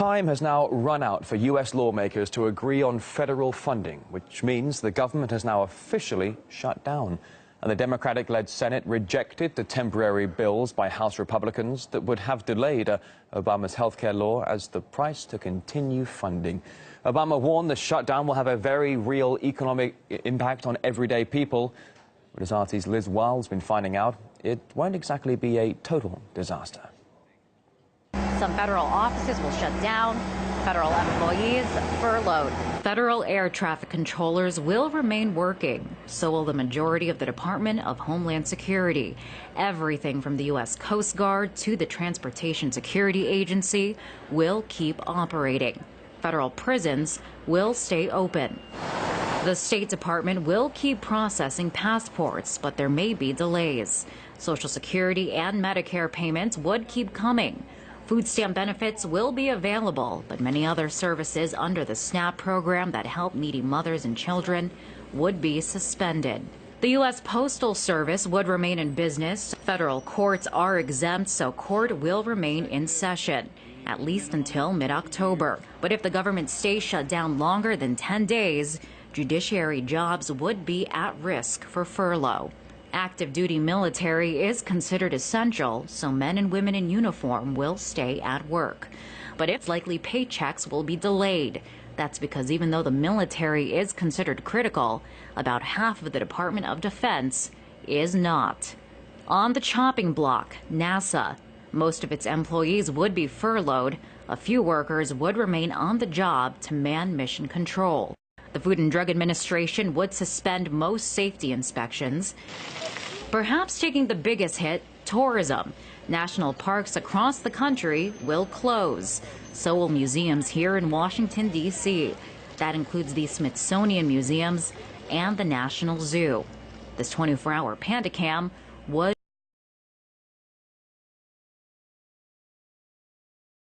Time has now run out for U.S. lawmakers to agree on federal funding, which means the government has now officially shut down. And the Democratic-led Senate rejected the temporary bills by House Republicans that would have delayed Obama's health care law as the price to continue funding. Obama warned the shutdown will have a very real economic impact on everyday people. But as RT's Liz Wild's been finding out, it won't exactly be a total disaster. Some federal offices will shut down, federal employees furloughed. Federal air traffic controllers will remain working. So will the majority of the Department of Homeland Security. Everything from the U.S. Coast Guard to the Transportation Security Agency will keep operating. Federal prisons will stay open. The State Department will keep processing passports, but there may be delays. Social Security and Medicare payments would keep coming. Food stamp benefits will be available, but many other services under the SNAP program that help needy mothers and children would be suspended. The U.S. Postal Service would remain in business. Federal courts are exempt, so court will remain in session, at least until mid-October. But if the government stays shut down longer than 10 days, judiciary jobs would be at risk for furlough. Active duty military is considered essential, so men and women in uniform will stay at work. But it's likely paychecks will be delayed. That's because even though the military is considered critical, about half of the Department of Defense is not. On the chopping block, NASA. Most of its employees would be furloughed. A few workers would remain on the job to man mission control. The Food and Drug Administration would suspend most safety inspections. Perhaps taking the biggest hit, tourism. National parks across the country will close. So will museums here in Washington, D.C. That includes the Smithsonian Museums and the National Zoo. This 24-hour panda cam would